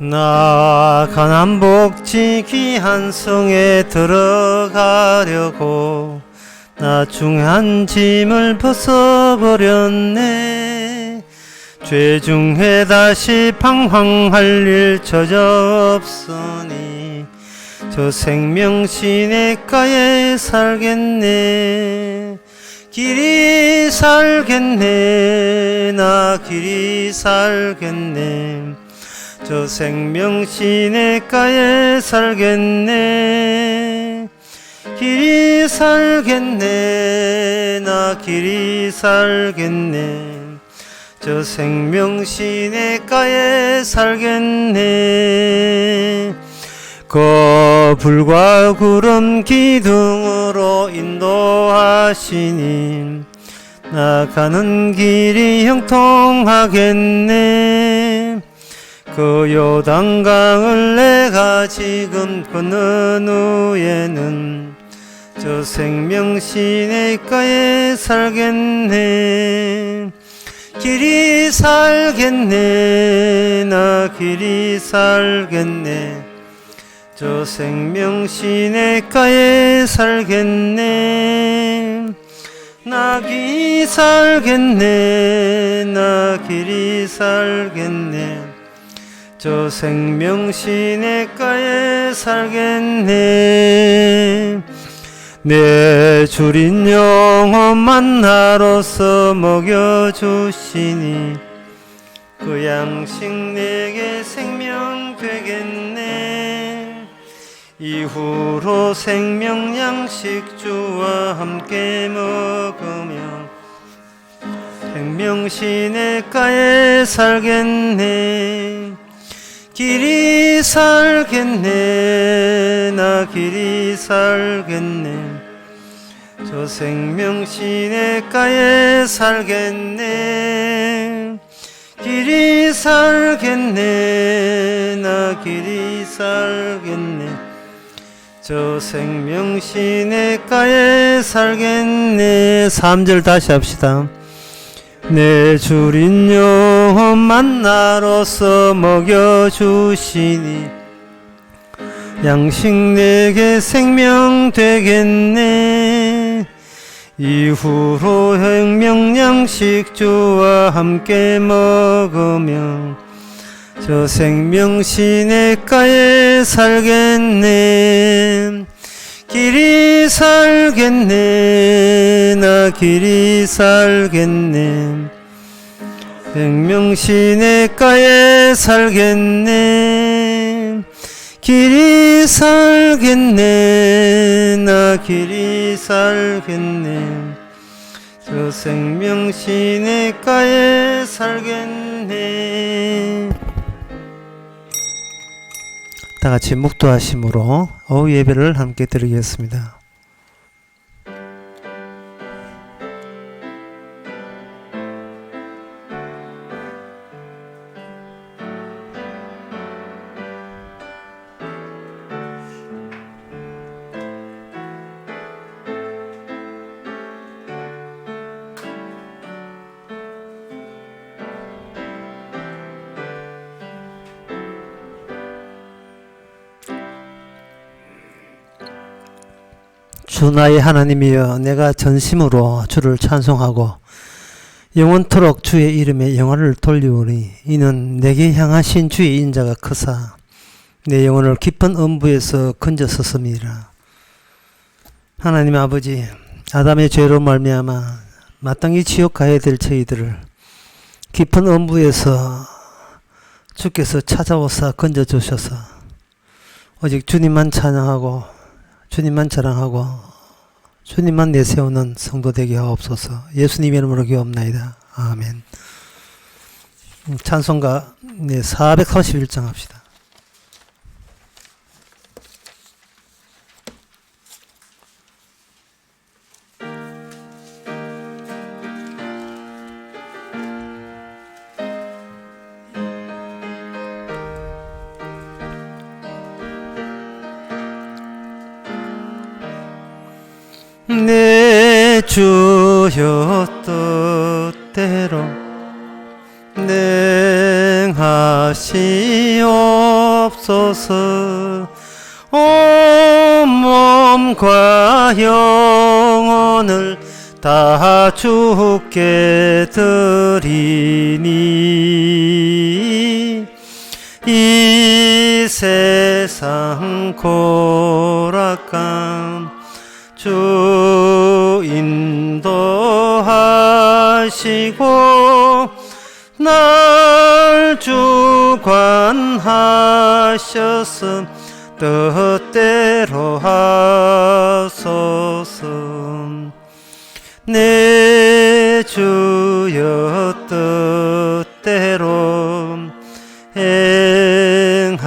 나 가난복지 귀한 성에 들어가려고 나 중한 짐을 벗어버렸네. 죄 중에 다시 방황할 일 저저 없으니 저 생명 시냇가에 살겠네. 길이 살겠네. 나 길이 살겠네. 저 생명 시냇가에 살겠네. 길이 살겠네. 나 길이 살겠네. 저 생명 시냇가에 살겠네. 그 불과 구름 기둥으로 인도하시니 나 가는 길이 형통하겠네. 그 요단강을 내가 지금 건넌 후에는 저 생명 시냇가에 살겠네. 길이 살겠네. 나 길이 살겠네. 저 생명 시냇가에 살겠네. 나 길이 살겠네. 나 길이 살겠네. 저 생명 시냇가에 살겠네. 내 주린 영혼 만나로서 먹여주시니 그 양식 내게 생명 되겠네. 이후로 생명 양식 주와 함께 먹으며 생명 시냇가에 살겠네. 길이 살겠네. 나 길이 살겠네. 저 생명 시냇가에 살겠네. 길이 살겠네. 나 길이 살겠네. 저 생명 시냇가에 살겠네. 3절 다시 합시다. 내 주린 영혼 만나로서 먹여주시니 양식 내게 생명 되겠네. 이후로 생명 양식 주와 함께 먹으며 저 생명 시냇가에 살겠네. 길이 살겠네. 나 길이 살겠네. 생명 시냇가에 살겠네. 길이 살겠네. 나 길이 살겠네. 저 생명 시냇가에 살겠네. 다 같이 묵도하심으로 오후 예배를 함께 드리겠습니다. 주 나의 하나님이여, 내가 전심으로 주를 찬송하고 영원토록 주의 이름에 영화를 돌리오니 이는 내게 향하신 주의 인자가 크사 내 영혼을 깊은 음부에서 건졌었음이라. 하나님 아버지, 아담의 죄로 말미암아 마땅히 지옥 가야 될 저희들을 깊은 음부에서 주께서 찾아오사 건져주셔서 오직 주님만 찬양하고 주님만 자랑하고 주님만 내세우는 성도 되게 하옵소서. 예수님의 이름으로 기도합나이다. 아멘. 찬송가 431장 합시다. 내 주여 뜻대로 능하시오. 하옵소서. 온몸과 영혼을 다 주께 드리니 이 세상 고락감 주 인도하시고 날 주관하셔서 뜻대로 하소서. 내 주여 뜻대로 행하시옵소서.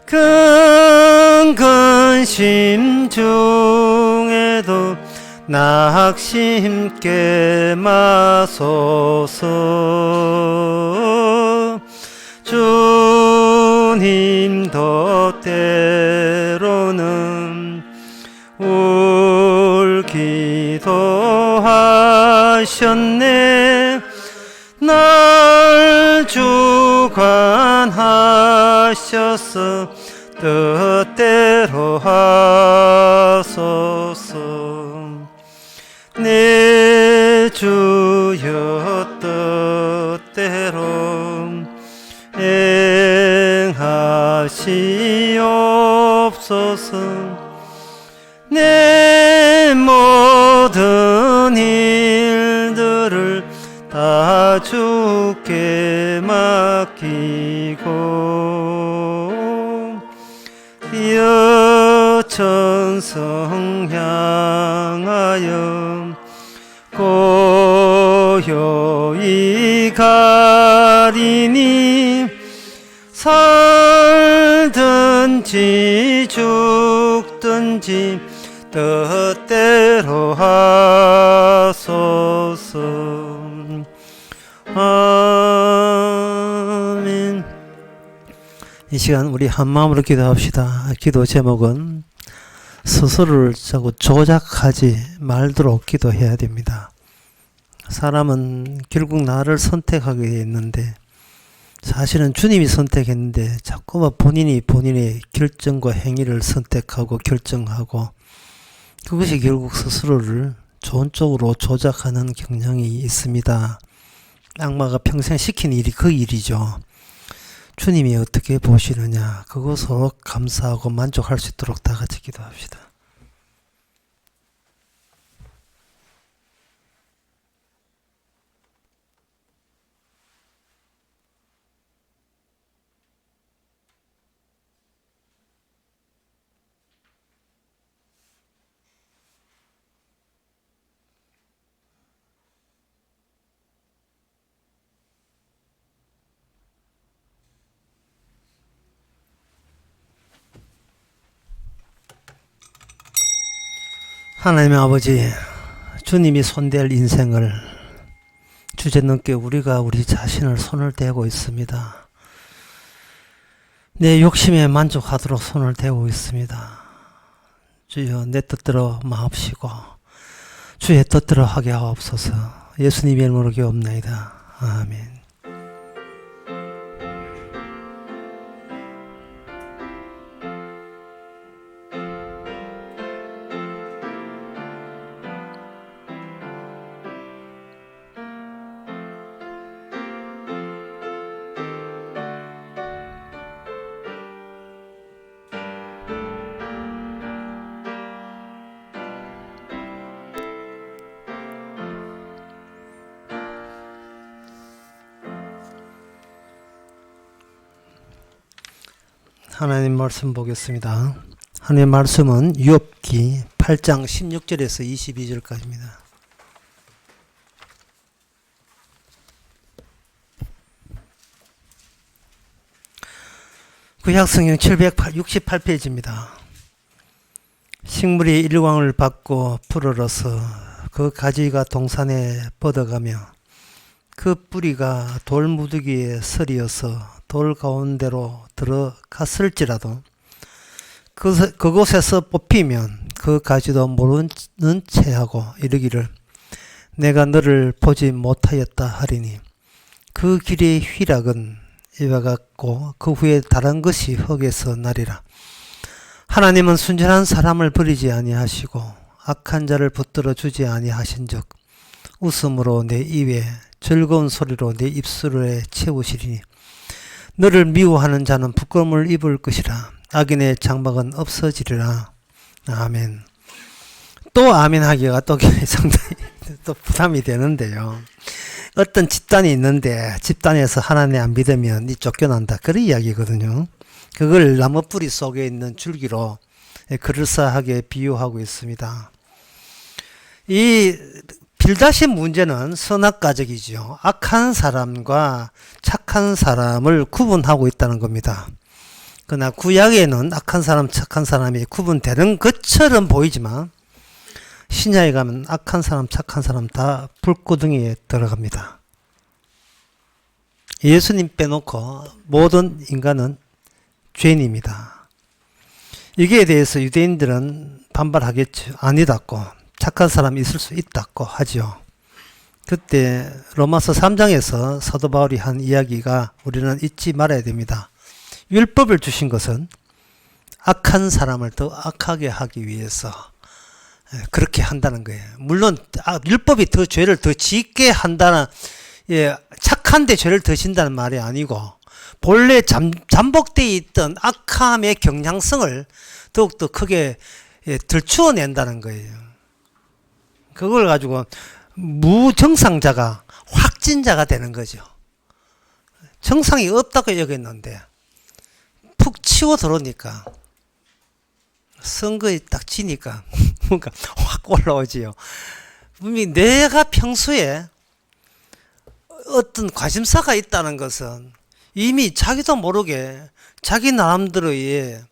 큰 근심 중에도 낙심께 마소서. 주님도 때로는 울기도 하셨네. 날 주관하셔서 뜻대로 하소서. 내 주여 뜻대로 행하시옵소서. 내 모든 일들을 다 주께 맡기고 여천성 향하여 고요히 가리니 살든지 죽든지 뜻대로 하소서. 아멘. 이 시간 우리 한마음으로 기도합시다. 기도 제목은 스스로를 자꾸 조작하지 말도록 기도해야 됩니다. 사람은 결국 나를 선택하게 했는데 사실은 주님이 선택했는데 자꾸만 본인이 본인의 결정과 행위를 선택하고 결정하고 그것이 결국 스스로를 좋은 쪽으로 조작하는 경향이 있습니다. 악마가 평생 시킨 일이 그 일이죠. 주님이 어떻게 보시느냐 그것으로 감사하고 만족할 수 있도록 다 같이 기도합시다. 하나님의 아버지, 주님이 손댈 인생을 주제넘게 우리가 우리 자신을 손을 대고 있습니다. 내 욕심에 만족하도록 손을 대고 있습니다. 주여 내 뜻대로 마옵시고 주의 뜻대로 하게 하옵소서. 예수님의 이름으로 기도옵나이다. 아멘. 하나님 말씀 보겠습니다. 하나님의 말씀은 욥기 8장 16절에서 22절까지입니다. 구약성경 768페이지입니다. 식물이 일광을 받고 푸르러서 그 가지가 동산에 뻗어가며 그 뿌리가 돌무더기에 서리어서 돌 가운데로 들어갔을지라도 그곳에서 뽑히면 그 가지도 모르는 체하고 이르기를 내가 너를 보지 못하였다 하리니 그 길의 휘락은 이와 같고 그 후에 다른 것이 흙에서 나리라. 하나님은 순전한 사람을 버리지 아니하시고 악한 자를 붙들어 주지 아니하신즉 웃음으로 내 입에 즐거운 소리로 내 입술에 채우시리니 너를 미워하는 자는 부끄러움을 입을 것이라. 악인의 장막은 없어지리라. 아멘. 또 아멘 하기가 또 상당히 또 부담이 되는데요. 어떤 집단이 있는데 집단에서 하나님 안 믿으면 니 쫓겨난다, 그런 이야기거든요. 그걸 나무 뿌리 속에 있는 줄기로 그럴싸하게 비유하고 있습니다. 이 빌닷의 문제는 선악과적이죠. 악한 사람과 착한 사람을 구분하고 있다는 겁니다. 그러나 구약에는 악한 사람, 착한 사람이 구분되는 것처럼 보이지만 신약에 가면 악한 사람, 착한 사람 다 불구덩이에 들어갑니다. 예수님 빼놓고 모든 인간은 죄인입니다. 여기에 대해서 유대인들은 반발하겠죠. 아니다고, 착한 사람이 있을 수 있다고 하죠. 그때 로마서 3장에서 사도 바울이 한 이야기가 우리는 잊지 말아야 됩니다. 율법을 주신 것은 악한 사람을 더 악하게 하기 위해서 그렇게 한다는 거예요. 물론 율법이 더 죄를 더 짓게 한다는, 착한데 죄를 더 진다는 말이 아니고 본래 잠복되어 있던 악함의 경향성을 더욱더 크게 들추어낸다는 거예요. 그걸 가지고 무정상자가 확진자가 되는 거죠. 정상이 없다고 여겼는데 푹 치고 들어오니까, 선거에 딱 지니까 뭔가 확 올라오지요. 분명히 내가 평소에 어떤 관심사가 있다는 것은 이미 자기도 모르게 자기 나름대로의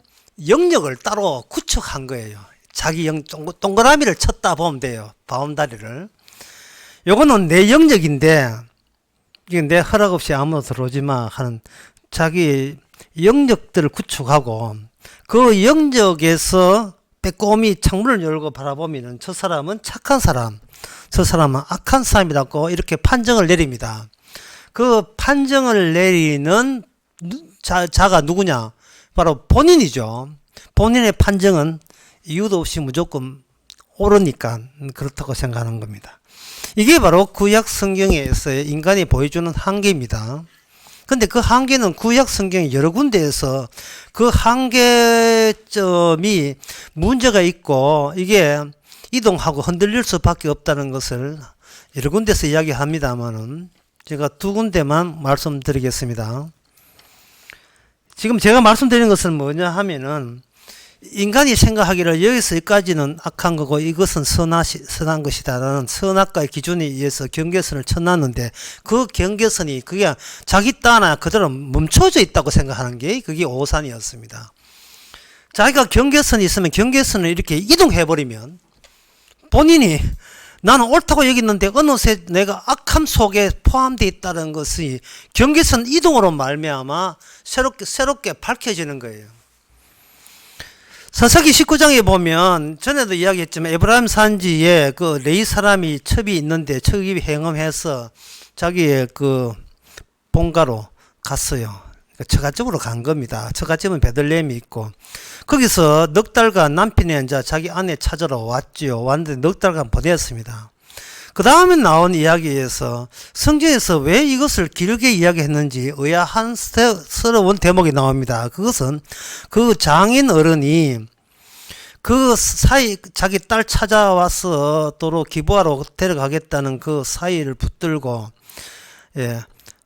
영역을 따로 구축한 거예요. 자기 동그라미를 쳤다 보면 돼요. 바운다리를. 요거는 내 영역인데 이게 내 허락 없이 아무도 들어오지 마 하는 자기 영역들을 구축하고, 그 영역에서 빼꼼히 창문을 열고 바라보면 저 사람은 착한 사람, 저 사람은 악한 사람이라고 이렇게 판정을 내립니다. 그 판정을 내리는 자가 누구냐? 바로 본인이죠. 본인의 판정은 이유도 없이 무조건 옳으니까 그렇다고 생각하는 겁니다. 이게 바로 구약 성경에서의 인간이 보여주는 한계입니다. 근데 그 한계는 구약 성경의 여러 군데에서 그 한계점이 문제가 있고 이게 이동하고 흔들릴 수밖에 없다는 것을 여러 군데서 이야기합니다만은 제가 두 군데만 말씀드리겠습니다. 지금 제가 말씀드리는 것은 뭐냐 하면은, 인간이 생각하기를 여기서 여기까지는 악한 거고 이것은 선한 것이다라는 선악과의 기준에 의해서 경계선을 쳐놨는데, 그 경계선이 그게 자기 따나 그대로 멈춰져 있다고 생각하는 게 그게 오산이었습니다. 자기가 경계선이 있으면 경계선을 이렇게 이동해버리면 본인이 나는 옳다고 여겼는데 어느새 내가 악함 속에 포함되어 있다는 것이 경계선 이동으로 말미암아 새롭게 밝혀지는 거예요. 사사기 19장에 보면 전에도 이야기했지만 에브라임 산지에 그 레위 사람이 첩이 있는데 첩이 행음해서 자기의 그 본가로 갔어요. 처갓집으로 간 겁니다. 처갓집은 베들레헴이 있고 거기서 넉 달간 남편이 이제 자기 아내 찾으러 왔지요. 왔는데 넉 달간 보냈습니다. 그 다음에 나온 이야기에서 성경에서 왜 이것을 길게 이야기했는지 의아한스러운 대목이 나옵니다. 그것은 그 장인 어른이 그 사이 자기 딸 찾아와서 도로 기부하러 데려가겠다는 그 사이를 붙들고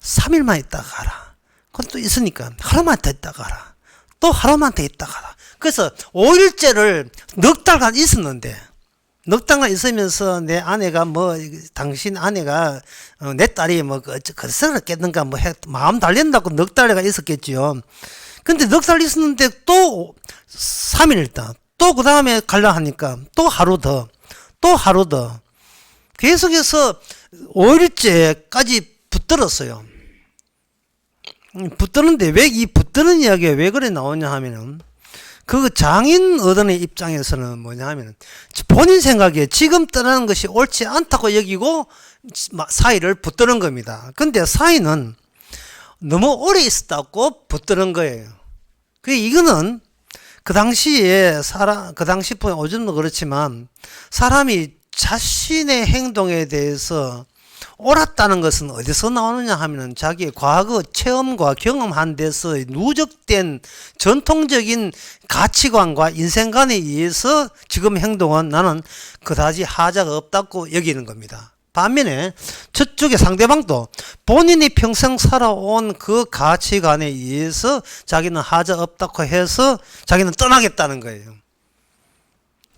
3일만 있다가 가라. 그건 또 있으니까 하루만 더 있다가 가라. 또 하루만 더 있다가 가라. 그래서 5일째를 넉 달간 있었는데, 넉 달간 있으면서 내 아내가 당신 아내가 내 딸이 그랬겠는가 마음 달린다고 넉 달가 있었겠지요. 근데 넉 달 있었는데 또 3일 있다. 또 그 다음에 갈라 하니까 또 하루 더, 또 하루 더. 계속해서 5일째까지 붙들었어요. 붙드는데 왜 이 붙드는 이야기가 왜 그래 나오냐 하면은, 그 장인 어른의 입장에서는 뭐냐 하면은 본인 생각에 지금 떠나는 것이 옳지 않다고 여기고 사이를 붙드는 겁니다. 근데 사이는 너무 오래 있었다고 붙드는 거예요. 이거는 그 당시에 그 당시 요즘도 그렇지만 사람이 자신의 행동에 대해서 옳았다는 것은 어디서 나오느냐 하면은 자기의 과거 체험과 경험한 데서 누적된 전통적인 가치관과 인생관에 의해서 지금 행동은 나는 그다지 하자가 없다고 여기는 겁니다. 반면에 저쪽의 상대방도 본인이 평생 살아온 그 가치관에 의해서 자기는 하자 없다고 해서 자기는 떠나겠다는 거예요.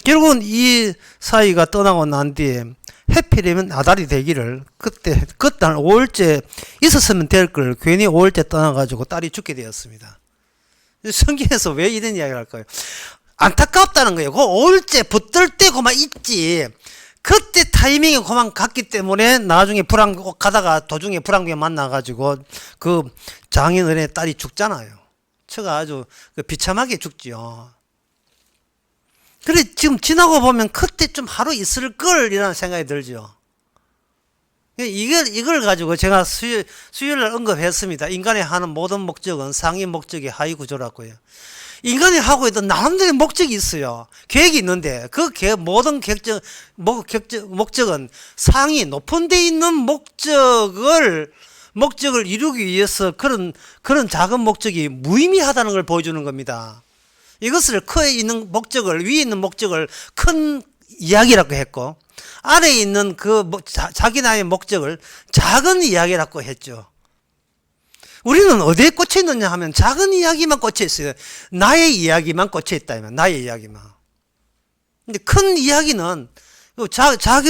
결국은 이 사이가 떠나고 난 뒤에 해피되면 나달이 되기를 그때 5월째 있었으면 될 걸 괜히 5월째 떠나가지고 딸이 죽게 되었습니다. 성경에서 왜 이런 이야기를 할까요? 안타깝다는 거예요. 그 5월째 붙들 때 그만 있지. 그때 타이밍이 그만 갔기 때문에 나중에 가다가 도중에 불황병 만나가지고 그 장인어른의 딸이 죽잖아요. 처가 아주 비참하게 죽지요. 그래, 지금 지나고 보면 그때 좀 하루 있을 걸, 이라는 생각이 들죠. 이걸 가지고 제가 수요일날 언급했습니다. 인간이 하는 모든 목적은 상위 목적이 하위 구조라고요. 인간이 하고 있던 나름대로 목적이 있어요. 계획이 있는데, 모든 목적은 상위, 높은 데 있는 목적을 이루기 위해서 그런 작은 목적이 무의미하다는 걸 보여주는 겁니다. 이것을 위에 있는 목적을 큰 이야기라고 했고, 아래에 있는 자기 나의 목적을 작은 이야기라고 했죠. 우리는 어디에 꽂혀 있느냐 하면 작은 이야기만 꽂혀 있어요. 나의 이야기만 꽂혀 있다. 나의 이야기만. 근데 큰 이야기는,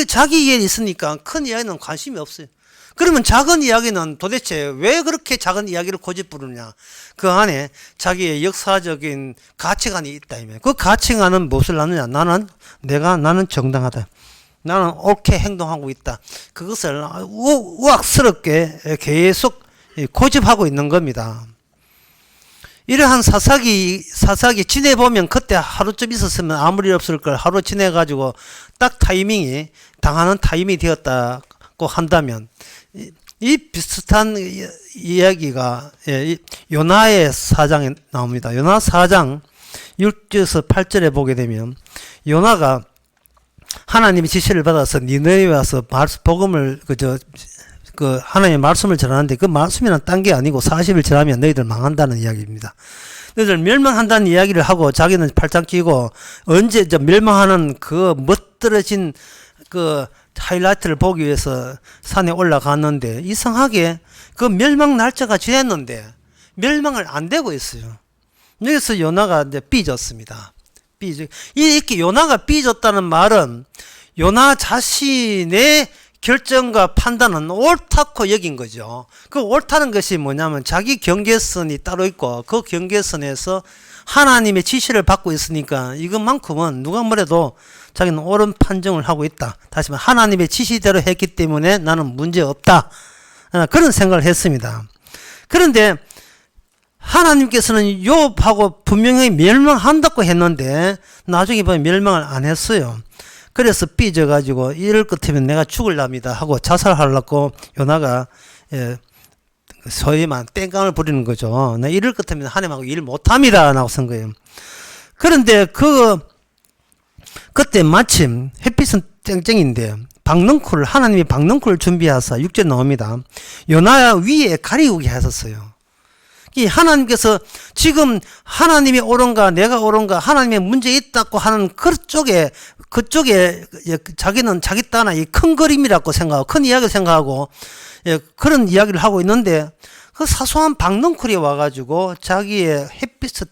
자기 일이 있으니까 큰 이야기는 관심이 없어요. 그러면 작은 이야기는 도대체 왜 그렇게 작은 이야기를 고집 부르느냐? 그 안에 자기의 역사적인 가치관이 있다. 그 가치관은 무엇을 낳느냐? 나는 정당하다. 나는 옳게 행동하고 있다. 그것을 우악스럽게 계속 고집하고 있는 겁니다. 이러한 사사기 지내보면 그때 하루쯤 있었으면 아무 일 없을 걸 하루 지내가지고 딱 당하는 타이밍이 되었다고 한다면, 이 비슷한 이야기가 요나의 4장에 나옵니다. 요나 4장 6절에서 8절에 보게 되면 요나가 하나님의 지시를 받아서 니느웨에 와서 복음을 하나님의 말씀을 전하는데, 그 말씀이란 딴 게 아니고 40일 지나면 너희들 망한다는 이야기입니다. 너희들 멸망한다는 이야기를 하고 자기는 팔짱 끼고 언제 멸망하는 그 멋들어진 하이라이트를 보기 위해서 산에 올라갔는데, 이상하게 그 멸망 날짜가 지났는데 멸망을 안 되고 있어요. 여기서 요나가 이제 삐졌습니다. 이렇게 요나가 삐졌다는 말은 요나 자신의 결정과 판단은 옳다고 여긴 거죠. 그 옳다는 것이 뭐냐면 자기 경계선이 따로 있고, 그 경계선에서 하나님의 지시를 받고 있으니까 이것만큼은 누가 뭐래도 자기는 옳은 판정을 하고 있다. 다시 말해 하나님의 지시대로 했기 때문에 나는 문제 없다. 그런 생각을 했습니다. 그런데 하나님께서는 욥하고 분명히 멸망한다고 했는데 나중에 보면 멸망을 안 했어요. 그래서 삐져가지고 이럴 것 같으면 내가 죽을랍니다 하고 자살하려고 요나가 소위만 땡깡을 부리는 거죠. 나 이럴 것 같으면 하나님하고 일 못합니다 라고 쓴 거예요. 그런데 그때 마침 햇빛은 쨍쨍인데 하나님이 박넝쿨을 준비하사 6절 나옵니다. 요나 위에 가리우게 하셨어요. 하나님께서 지금 하나님이 옳은가 내가 옳은가, 하나님의 문제 있다고 하는 그쪽에 자기는 자기 딴의 큰 그림이라고 생각하고 큰 이야기를 생각하고 그런 이야기를 하고 있는데, 그 사소한 박넝쿨이 와가지고 자기의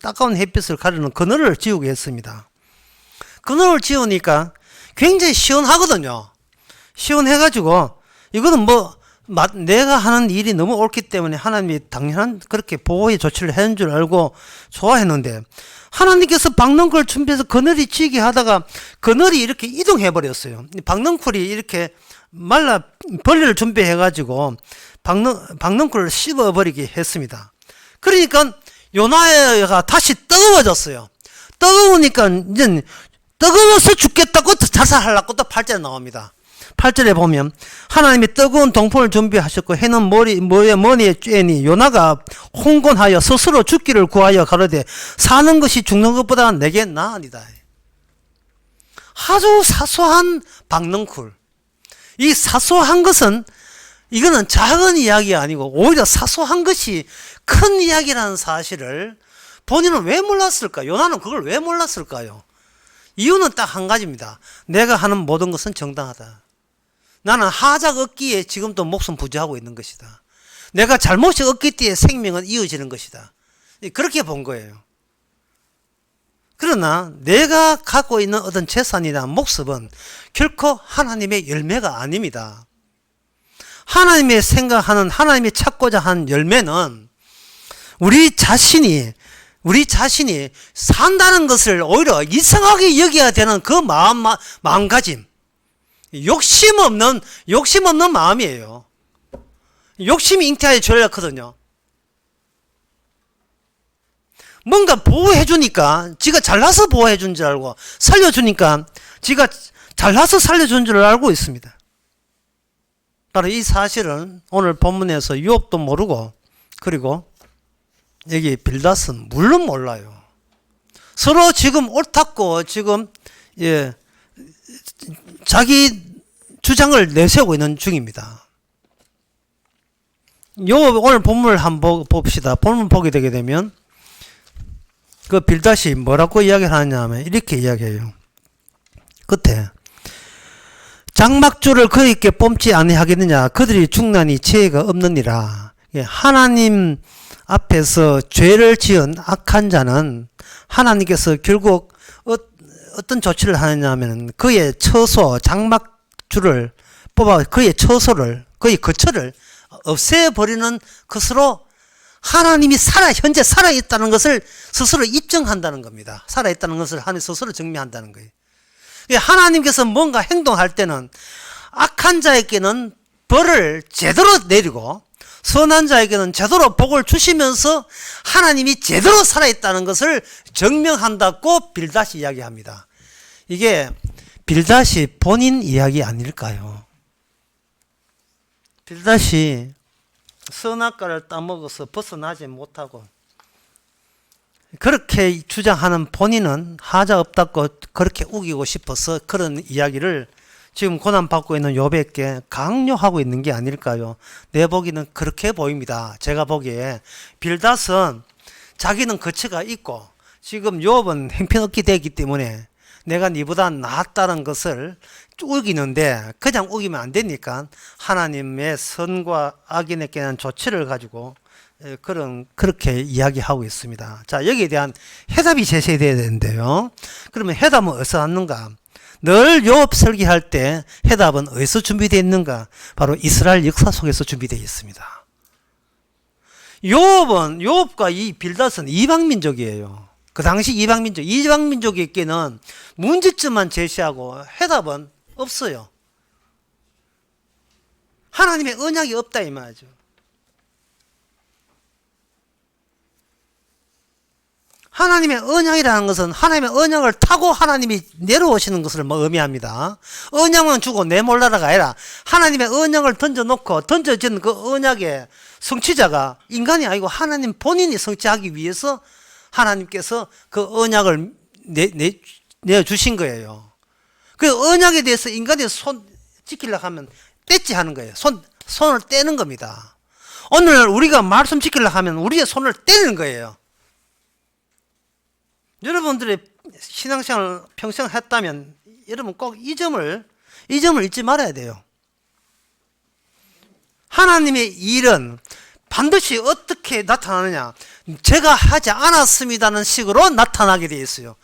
따가운 햇빛을 가리는 그늘을 지우게 했습니다. 그늘을 지우니까 굉장히 시원하거든요. 시원해가지고 이거는 내가 하는 일이 너무 옳기 때문에 하나님이 당연한 그렇게 보호의 조치를 해준 줄 알고 좋아했는데, 하나님께서 박넝쿨을 준비해서 그늘이 지게 하다가 그늘이 이렇게 이동해 버렸어요. 박넝쿨이 이렇게 벌레를 준비해가지고 박넝쿨을 씹어버리게 했습니다. 그러니까 요나가 다시 뜨거워졌어요. 뜨거우니까 이제 뜨거워서 죽겠다고 자살하려고 또 8절에 나옵니다. 8절에 보면 하나님이 뜨거운 동포를 준비하셨고 해는 머리에 쬐니 요나가 홍곤하여 스스로 죽기를 구하여 가로되 사는 것이 죽는 것보다 내게 나으니라. 아주 사소한 박넝쿨. 이 사소한 것은 이거는 작은 이야기가 아니고 오히려 사소한 것이 큰 이야기라는 사실을 본인은 왜 몰랐을까? 요나는 그걸 왜 몰랐을까요? 이유는 딱 한 가지입니다. 내가 하는 모든 것은 정당하다. 나는 하작 얻기에 지금도 목숨 부지하고 있는 것이다. 내가 잘못이 없기 때문에 생명은 이어지는 것이다. 그렇게 본 거예요. 그러나 내가 갖고 있는 어떤 재산이나 목숨은 결코 하나님의 열매가 아닙니다. 하나님의 생각하는, 하나님이 찾고자 하는 열매는 우리 자신이 산다는 것을 오히려 이상하게 여겨야 되는 그 마음가짐. 욕심 없는 마음이에요. 욕심이 잉태하여 죄를 낳거든요. 뭔가 보호해주니까 지가 잘나서 보호해준 줄 알고, 살려주니까 지가 잘나서 살려준 줄 알고 있습니다. 바로 이 사실은 오늘 본문에서 유업도 모르고, 그리고 여기 빌닷은 물론 몰라요. 서로 지금 옳다고 지금 자기 주장을 내세우고 있는 중입니다. 오늘 본문을 한번 봅시다. 본문 보게 되게 되면 그 빌닷이 뭐라고 이야기를 하냐면 이렇게 이야기해요. 끝에 장막줄을 그에게 뽑지 아니하겠느냐. 그들이 죽나니 지혜가 없느니라. 하나님 앞에서 죄를 지은 악한 자는 하나님께서 결국 어떤 조치를 하느냐면 그의 처소, 장막줄을 뽑아 그의 처소를, 그의 거처를 없애버리는 것으로 하나님이 현재 살아있다는 것을 스스로 입증한다는 겁니다. 살아있다는 것을 하나님 스스로 증명한다는 거예요. 하나님께서 뭔가 행동할 때는 악한 자에게는 벌을 제대로 내리고 선한 자에게는 제대로 복을 주시면서 하나님이 제대로 살아있다는 것을 증명한다고 빌닷이 이야기합니다. 이게 빌닷이 본인 이야기 아닐까요? 빌닷이 선악과를 따먹어서 벗어나지 못하고 그렇게 주장하는 본인은 하자 없다고 그렇게 우기고 싶어서 그런 이야기를 지금 고난받고 있는 욥에게 강요하고 있는 게 아닐까요? 내 보기는 그렇게 보입니다. 제가 보기에 빌닷은 자기는 거처가 있고 지금 욥은 행편없게 되기 때문에 내가 니보다 낫다는 것을 우기는데 그냥 우기면 안 되니까 하나님의 선과 악인에 대한 조치를 가지고 그렇게 이야기하고 있습니다. 자, 여기에 대한 해답이 제시되어야 되는데요. 그러면 해답은 어디서 왔는가? 늘 욥 설계할 때 해답은 어디서 준비되어 있는가? 바로 이스라엘 역사 속에서 준비되어 있습니다. 욥과 이 빌닷은 이방민족이에요. 그 당시 이방민족에게는 문제점만 제시하고 해답은 없어요. 하나님의 언약이 없다 이 말이죠. 하나님의 언약이라는 것은 하나님의 언약을 타고 하나님이 내려오시는 것을 의미합니다. 언약만 주고 내몰라라가 아니라 하나님의 언약을 던져진 그 언약의 성취자가 인간이 아니고 하나님 본인이 성취하기 위해서 하나님께서 그 언약을 내주신 거예요. 그 언약에 대해서 인간이 손 지키려고 하면 떼지 하는 거예요. 손을 떼는 겁니다. 오늘 우리가 말씀 지키려고 하면 우리의 손을 떼는 거예요. 여러분들의 신앙생활을 평생 했다면 여러분 꼭 이 점을 잊지 말아야 돼요. 하나님의 일은 반드시 어떻게 나타나느냐? 제가 하지 않았습니다는 식으로 나타나게 되어 있어요.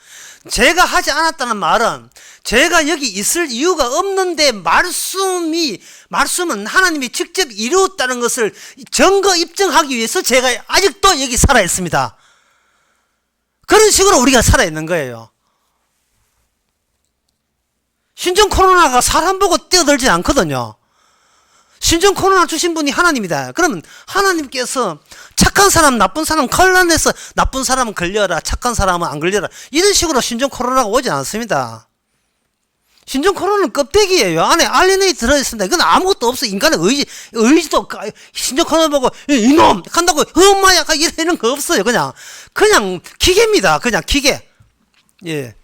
제가 하지 않았다는 말은 제가 여기 있을 이유가 없는데 말씀은 하나님이 직접 이루었다는 것을 증거 입증하기 위해서 제가 아직도 여기 살아 있습니다. 그런 식으로 우리가 살아있는 거예요. 신종 코로나가 사람 보고 뛰어들지 않거든요. 신종 코로나 주신 분이 하나님이다. 그러면 하나님께서 착한 사람, 나쁜 사람 걸러내서 나쁜 사람은 걸려라, 착한 사람은 안 걸려라. 이런 식으로 신종 코로나가 오지 않습니다. 신종 코로나는 껍데기예요. 안에 RNA 들어있습니다. 이건 아무것도 없어. 인간의 의지도, 신종 코로나 보고, 이놈! 간다고, 엄마야! 이런 거 없어요. 그냥 기계입니다. 그냥 기계. 예.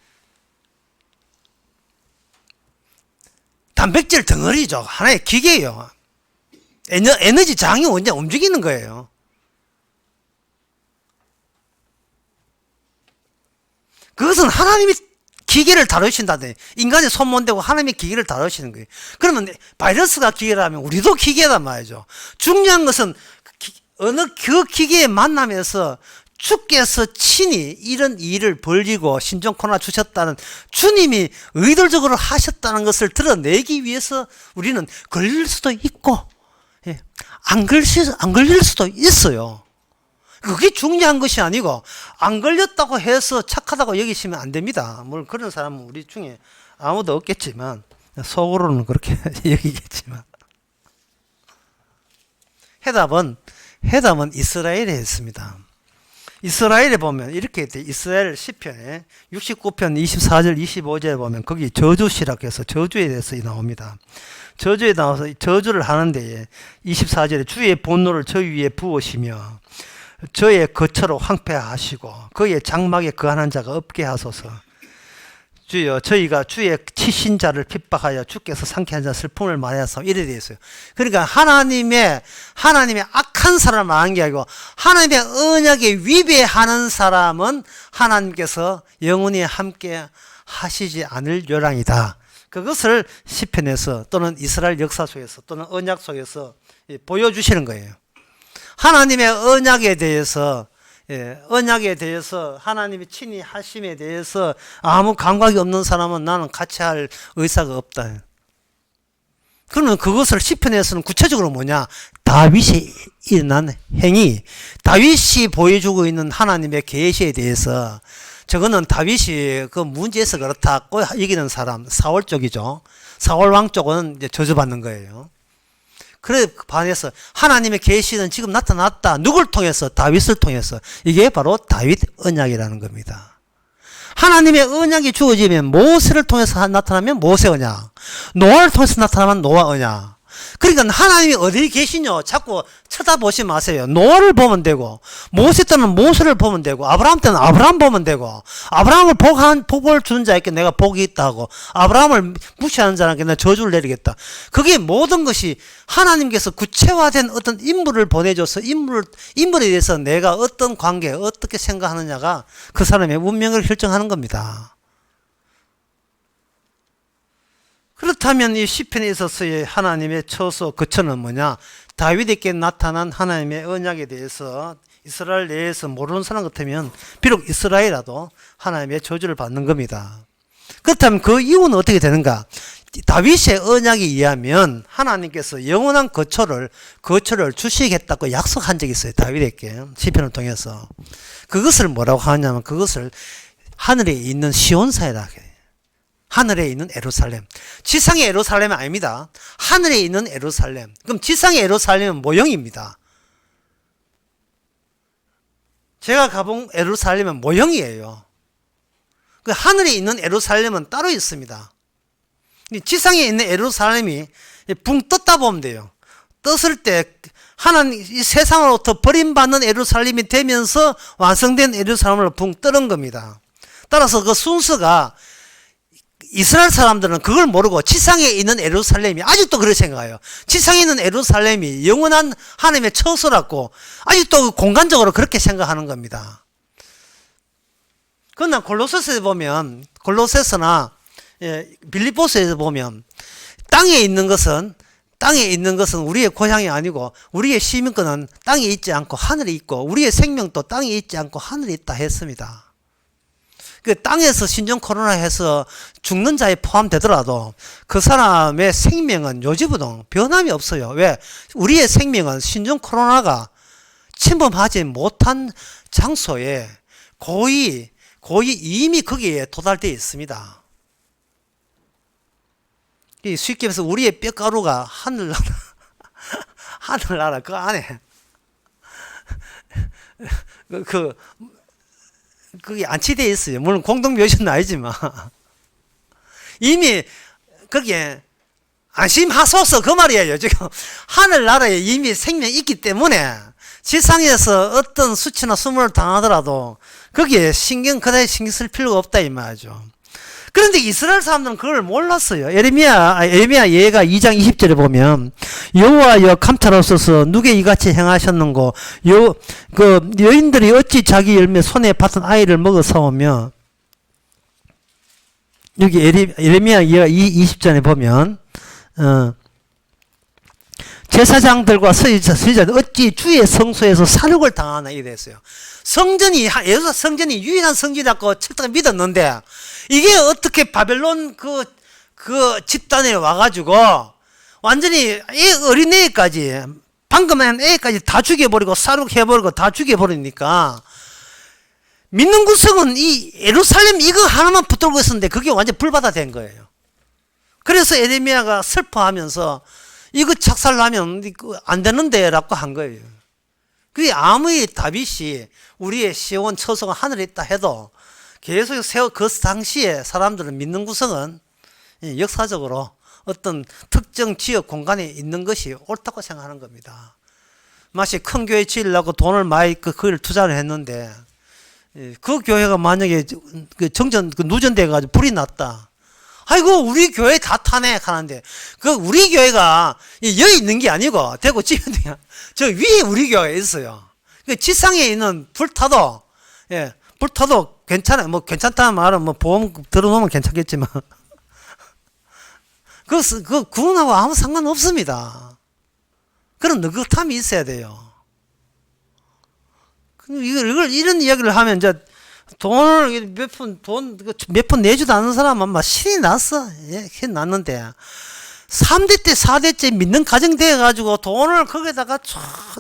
단백질 덩어리죠. 하나의 기계예요. 에너지 장이 언제 움직이는 거예요. 그것은 하나님이 기계를 다루신다네. 인간의 손 못 대고 하나님의 기계를 다루시는 거예요. 그러면 바이러스가 기계라면 우리도 기계란 말이죠. 중요한 것은 어느 그 기계에 만나면서 주께서 친히 이런 일을 벌리고 신종 코로나 주셨다는 주님이 의도적으로 하셨다는 것을 드러내기 위해서 우리는 걸릴 수도 있고, 예, 안 걸릴 수도 있어요. 그게 중요한 것이 아니고, 안 걸렸다고 해서 착하다고 여기시면 안 됩니다. 물론 그런 사람은 우리 중에 아무도 없겠지만, 속으로는 그렇게 여기겠지만. 해답은 이스라엘에 있습니다. 이스라엘에 보면 이렇게 돼. 이스라엘 시편에 69편 24절 25절에 보면 거기 저주시라고 해서 저주에 대해서 나옵니다. 저주에 나와서 저주를 하는데 24절에 주의 분노를 저희 위에 부으시며 저의 거처로 황폐하시고 그의 장막에 거하는 자가 없게 하소서. 주여, 저희가 주의 치신 자를 핍박하여 주께서 상쾌한 자 슬픔을 말하여서 이래 되어 있어요. 그러니까 하나님의 악한 사람을 말한 게 아니고 하나님의 언약에 위배하는 사람은 하나님께서 영원히 함께 하시지 않을 요랑이다. 그것을 시편에서 또는 이스라엘 역사 속에서 또는 언약 속에서 보여주시는 거예요. 하나님의 언약에 대해서 하나님이 친히 하심에 대해서 아무 감각이 없는 사람은 나는 같이 할 의사가 없다. 그러면 그것을 시편에서는 구체적으로 뭐냐? 다윗이 일어난 행위, 다윗이 보여주고 있는 하나님의 계시에 대해서, 저거는 다윗이 그 문제에서 그렇다고 여기는 사람, 사울 쪽이죠. 사울 왕 쪽은 이제 저주받는 거예요. 그래 반해서 하나님의 계시는 지금 나타났다. 누굴 통해서? 다윗을 통해서. 이게 바로 다윗 언약이라는 겁니다. 하나님의 언약이 주어지면 모세를 통해서 나타나면 모세 언약, 노아를 통해서 나타나면 노아 언약. 그러니까 하나님이 어디 계시냐 자꾸 쳐다보지 마세요. 노아를 보면 되고, 모세 때는 모세를 보면 되고, 아브라함 때는 아브라함 보면 되고, 아브라함을 복을 주는 자에게 내가 복이 있다 하고, 아브라함을 무시하는 자에게 내가 저주를 내리겠다. 그게 모든 것이 하나님께서 구체화된 어떤 인물을 보내줘서 인물에 대해서 내가 어떤 관계, 어떻게 생각하느냐가 그 사람의 운명을 결정하는 겁니다. 그렇다면 이 시편에 있어서의 하나님의 처소, 거처는 뭐냐? 다윗에게 나타난 하나님의 언약에 대해서 이스라엘 내에서 모르는 사람 같으면 비록 이스라엘이라도 하나님의 저주를 받는 겁니다. 그렇다면 그 이유는 어떻게 되는가? 다윗의 언약에 의하면 하나님께서 영원한 거처를 주시겠다고 약속한 적이 있어요. 다윗에게 시편을 통해서. 그것을 뭐라고 하냐면 그것을 하늘에 있는 시온산이라고 해요. 하늘에 있는 예루살렘. 지상의 예루살렘은 아닙니다. 하늘에 있는 예루살렘. 그럼 지상의 예루살렘은 모형입니다. 제가 가본 예루살렘은 모형이에요. 그 하늘에 있는 예루살렘은 따로 있습니다. 지상에 있는 예루살렘이 붕 떴다 보면 돼요. 떴을 때 하나님 이 세상으로부터 버림받는 예루살렘이 되면서 완성된 예루살렘으로 붕 뜨는 겁니다. 따라서 그 순서가 이스라엘 사람들은 그걸 모르고 지상에 있는 예루살렘이 아직도 그렇게 생각해요. 지상에 있는 예루살렘이 영원한 하나님의 처소라고 아직도 공간적으로 그렇게 생각하는 겁니다. 그러나 골로새서에 보면, 골로새서나 빌립보서에서 보면 땅에 있는 것은 우리의 고향이 아니고 우리의 시민권은 땅에 있지 않고 하늘에 있고 우리의 생명도 땅에 있지 않고 하늘에 있다 했습니다. 그 땅에서 신종 코로나 해서 죽는 자에 포함되더라도 그 사람의 생명은 요지부동 변함이 없어요. 왜? 우리의 생명은 신종 코로나가 침범하지 못한 장소에 거의 이미 거기에 도달되어 있습니다. 쉽게 말해서 우리의 뼈가루가 하늘나라 그 안에 그게 안치되어 있어요. 물론 공동묘지는 아니지만 이미 거기에 안심하소서 그 말이에요. 지금 하늘나라에 이미 생명이 있기 때문에 지상에서 어떤 수치나 수모를 당하더라도 거기에 그다지 신경 쓸 필요가 없다 이 말이죠. 그런데 이스라엘 사람들은 그걸 몰랐어요. 에레미야 예가 2장 20절에 보면 여호와여 감찰하소서 누게 이같이 행하셨는고 그 여인들이 어찌 자기 열매 손에 받은 아이를 먹어 사오며, 여기 에레미야 예가 20절에 보면 제사장들과 서기자들 어찌 주의 성소에서 살육을 당하나 이래 됐어요. 예루살렘 성전이 유일한 성전이라고 철저히 믿었는데 이게 어떻게 바벨론 그 집단에 와가지고 완전히 어린애까지 방금 한 애까지 다 죽여버리고 살육해버리고 다 죽여버리니까 믿는 구성은 이 예루살렘 이거 하나만 붙들고 있었는데 그게 완전 불바다 된 거예요. 그래서 에레미야가 슬퍼하면서 이거 착살나면 안 되는데 라고 한 거예요. 그게 아무리 다윗이 우리의 시온 처소가 하늘에 있다 해도 계속 그 당시에 사람들은 믿는 구성은 역사적으로 어떤 특정 지역 공간에 있는 것이 옳다고 생각하는 겁니다. 마치 큰 교회 지으려고 돈을 많이 그걸 투자를 했는데 그 교회가 만약에 누전돼 가지고 불이 났다. 아이고 우리 교회 다 타네 하는데 그 우리 교회가 여기 있는 게 아니고 대구 지은데요. 저 위에 우리 교회가 있어요. 그 지상에 있는 불타도 불타도 괜찮아요. 뭐 괜찮다는 말은 뭐 보험 들어놓으면 괜찮겠지만 그 구원하고 아무 상관 없습니다. 그런 느긋함이 있어야 돼요. 이런 이야기를 하면 이제 돈을 몇 푼 내지도 않는 사람은 막 신이 났어. 신이 났는데 3대 때 4대째 믿는 가정 돼가지고 돈을 거기다가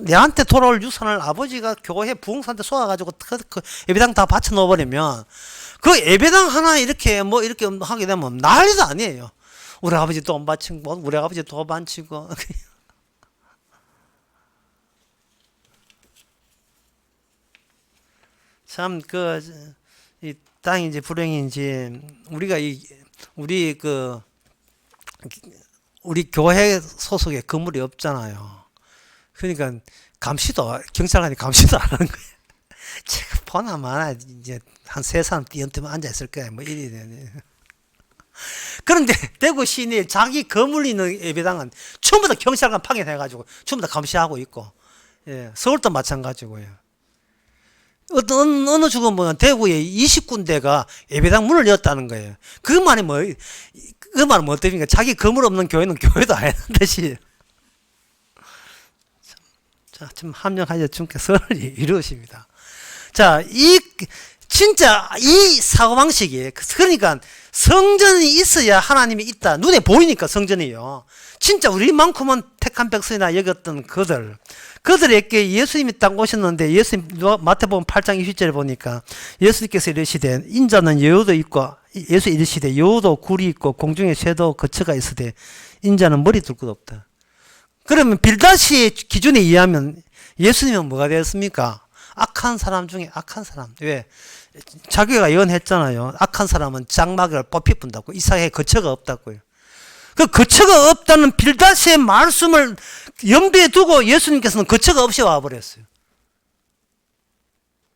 내한테 돌아올 유산을 아버지가 교회 부흥사한테 쏘아가지고 그 예배당 다 바쳐 넣어버리면 그 예배당 하나 이렇게 하게 되면 난리도 아니에요. 우리 아버지 돈 바치고 우리 아버지 돈 바치고 참 이 땅인지 불행인지 우리 교회 소속에 건물이 없잖아요. 그러니까 경찰관이 감시도 안 하는 거예요. 제가 보나 마나 이제 한 3사람 띄엄띄엄 앉아있을 거야. 뭐 이리 되네. 그런데 대구 시내 자기 건물 있는 예배당은 전부 다 경찰관 파견해가지고 전부 다 감시하고 있고, 서울도 마찬가지고요. 어느 주고 보면 대구에 20군데가 예배당 문을 열었다는 거예요. 그 말은 뭐 어떻습니까? 자기 건물 없는 교회는 교회도 아니라는 뜻이에요. 자, 좀 합력하여 주님께 선을 이루십니다. 자, 진짜 이 사고방식이, 그러니까 성전이 있어야 하나님이 있다. 눈에 보이니까 성전이요. 진짜 우리만큼은 택한 백성이나 여겼던 그들에게 예수님이 딱 오셨는데, 예수님 마태복음 8장 20절에 보니까 예수님께서 이르시되 인자는 여우도 있고, 예수 이르시되 여우도 굴이 있고 공중에 새도 거처가 있으되 인자는 머리 둘 것 없다. 그러면 빌다시의 기준에 의하면 예수님은 뭐가 되었습니까? 악한 사람 중에 악한 사람. 왜? 자기가 예언했잖아요. 악한 사람은 장막을 뽑히 분다고. 이삭에 거처가 없다고요. 그 거처가 없다는 빌다시의 말씀을 염두에 두고 예수님께서는 거처가 없이 와버렸어요.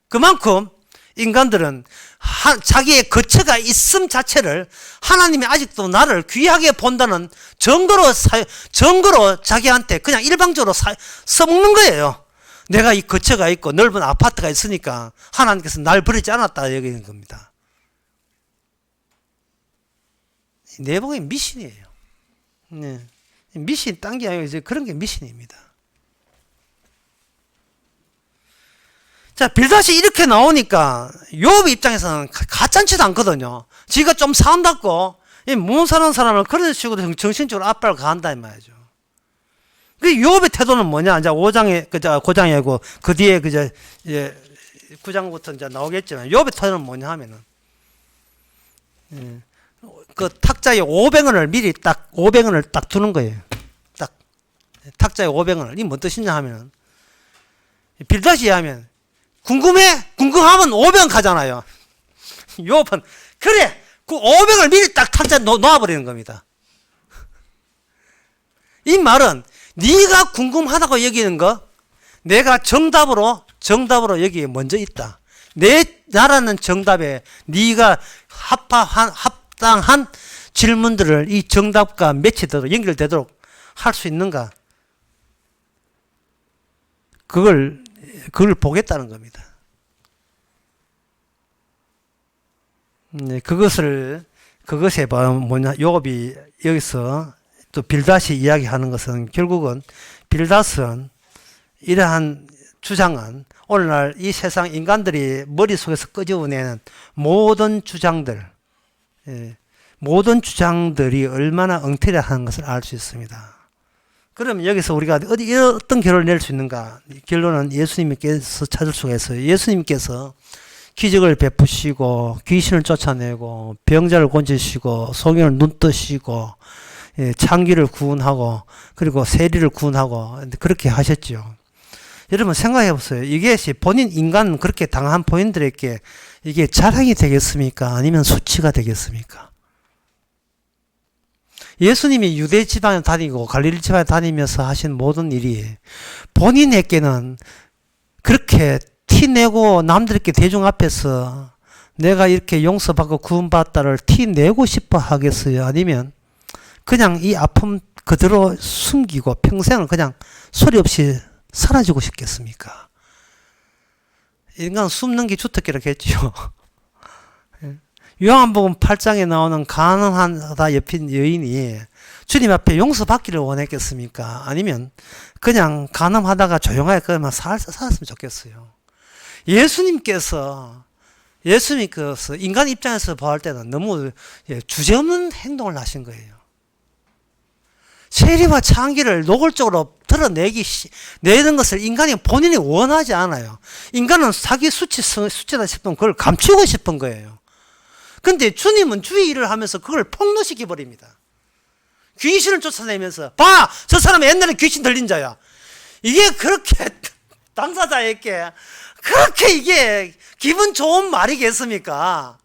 그만큼 인간들은 자기의 거처가 있음 자체를 하나님이 아직도 나를 귀하게 본다는 증거로 자기한테 그냥 일방적으로 써먹는 거예요. 내가 이 거처가 있고 넓은 아파트가 있으니까 하나님께서 날 버리지 않았다 여기는 겁니다. 내복의 미신이에요. 네. 미신 딴 게 아니고 이제 그런 게 미신입니다. 자, 빌닷이 이렇게 나오니까 욥 입장에서는 가짠치도 않거든요. 지가 좀 산다고 못 사는 사람을 그런 식으로 정신적으로 압박을 가한다 이 말이죠. 그 욥의 태도는 뭐냐? 이제 5장이고 그 뒤에 이제 9장부터 이제 나오겠지만 욥의 태도는 뭐냐 하면은 그 탁자에 500원을 미리 딱 500원을 딱 두는 거예요. 딱 탁자에 500원을. 이 뭔 뜻이냐 하면은 빌닷이 하면 궁금하면 500원 가잖아요. 욥은 그래 그 500원을 미리 딱 탁자에 놓아버리는 겁니다. 이 말은 네가 궁금하다고 여기는 거 내가 정답으로 여기에 먼저 있다. 나라는 정답에 네가 합당한 질문들을 이 정답과 매치되도록 연결되도록 할 수 있는가? 그걸 보겠다는 겁니다. 네, 그것에 뭐냐, 요업이 여기서 또 빌닷이 이야기하는 것은 결국은 빌닷은 이러한 주장은 오늘날 이 세상 인간들이 머릿속에서 끄집어내는 모든 주장들, 모든 주장들이 얼마나 엉터리하는 것을 알 수 있습니다. 그럼 여기서 우리가 어떤 결론을 낼 수 있는가? 결론은 예수님께서 찾을 수가 있어요. 예수님께서 기적을 베푸시고 귀신을 쫓아내고 병자를 고치시고 소경을 눈 뜨시고 창기를 구원하고 그리고 세리를 구원하고 그렇게 하셨죠. 여러분 생각해 보세요. 이게 본인 인간 그렇게 당한 본인들에게 이게 자랑이 되겠습니까? 아니면 수치가 되겠습니까? 예수님이 유대 지방에 다니고 갈릴리 지방에 다니면서 하신 모든 일이 본인에게는 그렇게 티내고 남들께 대중 앞에서 내가 이렇게 용서받고 구원받다를 티내고 싶어 하겠어요? 아니면 그냥 이 아픔 그대로 숨기고 평생을 그냥 소리 없이 사라지고 싶겠습니까? 인간 숨는 게 주특기라겠죠. 요한복음 8장에 나오는 가난하다 옆인 여인이 주님 앞에 용서받기를 원했겠습니까? 아니면 그냥 가늠하다가 조용하게 그만 살았으면 좋겠어요. 예수님께서 인간 입장에서 볼 때는 너무 주제없는 행동을 하신 거예요. 세리와 창기를 노골적으로 내는 것을 인간이 본인이 원하지 않아요. 인간은 자기 수치다 싶으면 그걸 감추고 싶은 거예요. 근데 주님은 주의 일을 하면서 그걸 폭로시켜 버립니다. 귀신을 쫓아내면서 봐! 저 사람은 옛날에 귀신 들린 자야. 이게 그렇게 당사자에게 그렇게 이게 기분 좋은 말이겠습니까?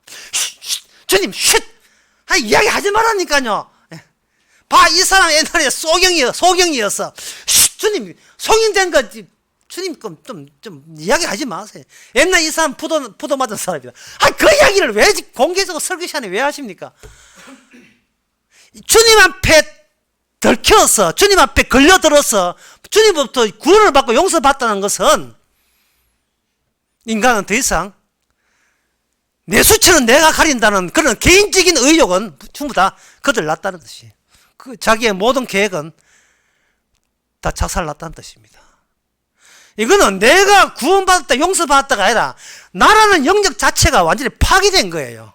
주님 쉿! 이야기 하지 말라니까요. 봐, 이 사람 옛날에 소경이었어. 주님, 성인된 거, 주님, 좀 이야기하지 마세요. 옛날 이 사람 부도 맞은 사람이다. 그 이야기를 왜 공개적으로 설교시 안에 왜 하십니까? 주님 앞에 들켜서, 주님 앞에 걸려들어서, 주님부터 구원을 받고 용서받다는 것은, 인간은 더 이상, 내 수치는 내가 가린다는 그런 개인적인 의욕은 전부 다 그들 났다는 뜻이에요. 자기의 모든 계획은 다 작살났다는 뜻입니다. 이거는 내가 구원받았다 용서받았다가 아니라 나라는 영역 자체가 완전히 파괴된 거예요.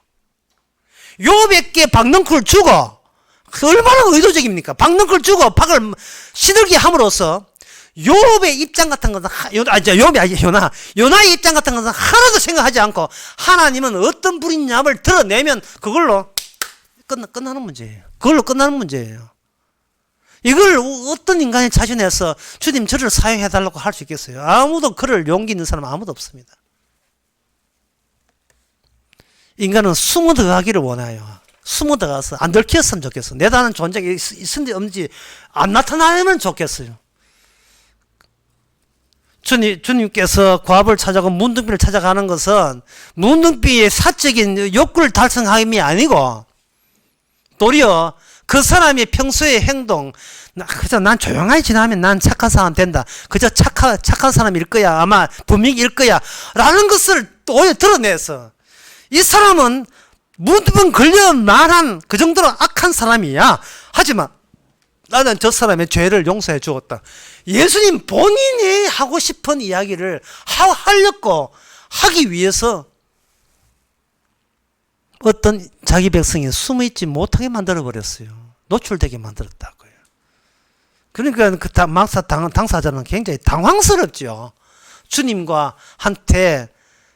욥에게 박넝쿨을 주고 얼마나 의도적입니까? 박넝쿨 주고 박을 시들게 함으로써 욥의 입장 같은 것은 요나의 입장 같은 것은 하나도 생각하지 않고 하나님은 어떤 분이냐를 드러내면 그걸로 끝나는 문제예요. 그걸로 끝나는 문제예요. 이걸 어떤 인간이 자신해서 주님 저를 사용해달라고 할 수 있겠어요? 아무도 그럴 용기 있는 사람 아무도 없습니다. 인간은 숨어 들어가기를 원해요. 숨어 들어가서 안 들켰으면 좋겠어. 내다는 존재가 있는지 없는지 안 나타나면 좋겠어요. 주님께서 과부를 찾아가고 문둥비를 찾아가는 것은 문둥비의 사적인 욕구를 달성함이 아니고 도리어 그 사람의 평소의 행동, 그저 난 조용하게 지나면 난 착한 사람 된다. 그저 착한 사람일 거야. 아마 분명일 거야. 라는 것을 오히려 드러내서 이 사람은 문둥 걸려 말한 그 정도로 악한 사람이야. 하지만 나는 저 사람의 죄를 용서해 주었다. 예수님 본인이 하고 싶은 이야기를 하려고 하기 위해서 어떤 자기 백성이 숨어있지 못하게 만들어버렸어요. 노출되게 만들었다고요. 그러니까 그 당사자는 굉장히 당황스럽죠. 주님과 한테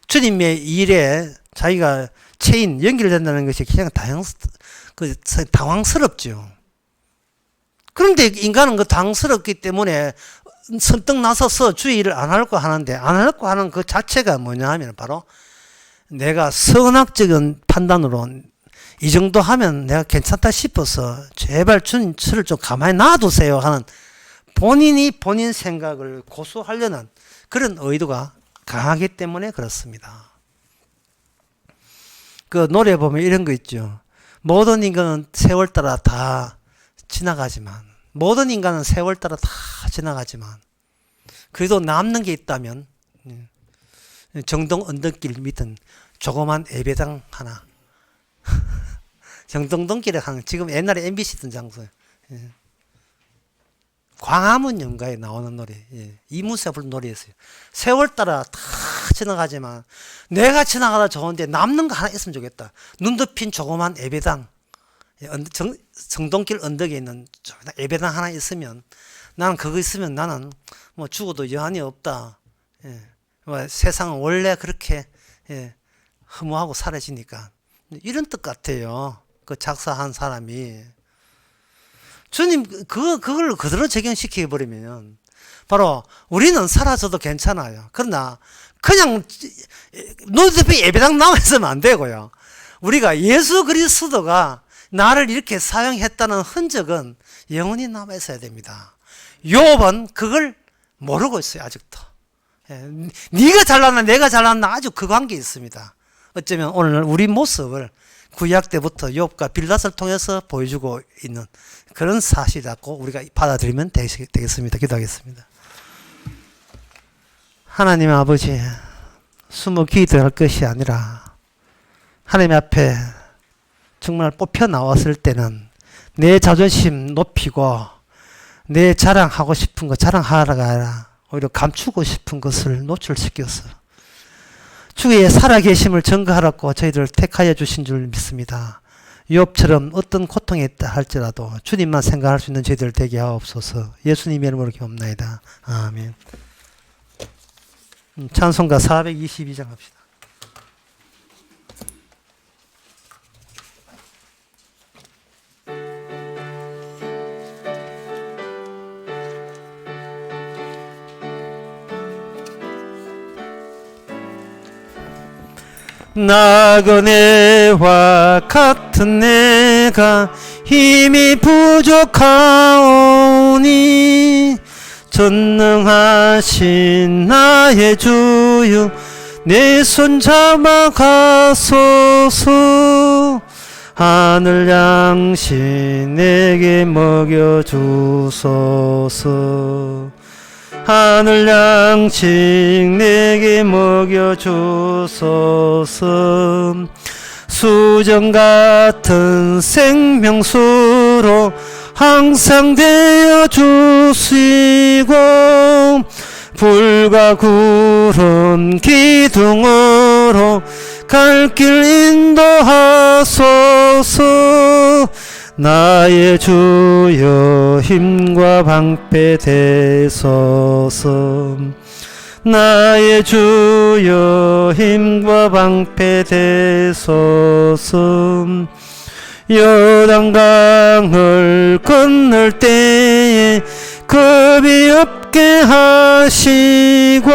주님의 일에 자기가 연결된다는 것이 그냥 당황스럽죠. 그런데 인간은 그 당황스럽기 때문에 선뜻 나서서 주의 일을 안 하려고 하는데 안 하려고 하는 그 자체가 뭐냐 하면 바로 내가 선악적인 판단으로 이 정도 하면 내가 괜찮다 싶어서 제발 주님을 좀 가만히 놔두세요 하는 본인이 본인 생각을 고수하려는 그런 의도가 강하기 때문에 그렇습니다. 그 노래 보면 이런 거 있죠. 모든 인간은 세월 따라 다 지나가지만, 모든 인간은 세월 따라 다 지나가지만, 그래도 남는 게 있다면 정동 언덕길 밑은 조그만 예배당 하나. 정동동길에 한 지금 옛날에 MBC 있던 장소예요. 광화문 연가에 나오는 노래, 이문세 부른 노래였어요. 세월 따라 다 지나가지만 내가 지나가다 좋은데 남는 거 하나 있으면 좋겠다. 눈 덮인 조그만 예배당, 정동길 언덕에 있는 예배당 하나 있으면 나는 그거 있으면 나는 뭐 죽어도 여한이 없다. 세상은 원래 그렇게 허무하고 사라지니까 이런 뜻 같아요. 그 작사한 사람이. 주님 그걸 그대로 적용시켜 버리면 바로 우리는 사라져도 괜찮아요. 그러나 그냥 눈앞에 예배당 나와 있으면 안 되고요. 우리가 예수 그리스도가 나를 이렇게 사용했다는 흔적은 영원히 남아 있어야 됩니다. 욥은 그걸 모르고 있어요. 아직도. 네가 잘났나 내가 잘났나 아주 그 관계 있습니다. 어쩌면 오늘 우리 모습을 구약 때부터 욥과 빌닷을 통해서 보여주고 있는 그런 사실이라고 우리가 받아들이면 되겠습니다. 기도하겠습니다. 하나님 아버지, 숨어 기도할 것이 아니라 하나님 앞에 정말 뽑혀 나왔을 때는 내 자존심 높이고 내 자랑하고 싶은 거 자랑하라가 아니라 오히려 감추고 싶은 것을 노출시켜서 주의 살아계심을 증거하라고 저희들을 택하여 주신 줄 믿습니다. 욥처럼 어떤 고통이 있다 할지라도 주님만 생각할 수 있는 저희들 되게 하옵소서. 예수님의 이름으로 기도합나이다. 아멘. 찬송가 422장 합시다. 나그네와 같은 내가 힘이 부족하오니 전능하신 나의 주여 내 손 잡아 가소서. 하늘 양식 내게 먹여주소서. 하늘 양식 내게 먹여주소서. 수정 같은 생명수로 항상 되어 주시고 불과 구름 기둥으로 갈 길 인도하소서. 나의 주여 힘과 방패 되소서. 나의 주여 힘과 방패 되소서. 요단강을 건널 때에 겁이 없게 하시고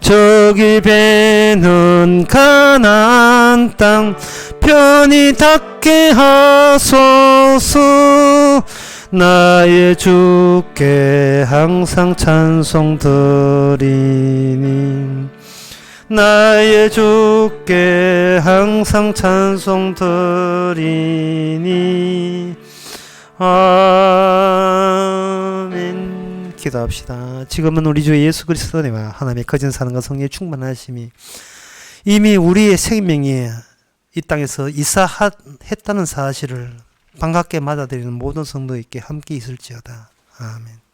저기 배는 가나안 땅 편히 닿게 하소서. 나의 주께 항상 찬송 드리니 나의 주께 항상 찬송 드리니 아멘. 기도합시다. 지금은 우리 주 예수 그리스도의 은혜와 하나님의 거진 사랑과 성령의 충만하심이 이미 우리의 생명이 이 땅에서 이사했다는 사실을 반갑게 맞아들이는 모든 성도에게 함께 있을지어다. 아멘.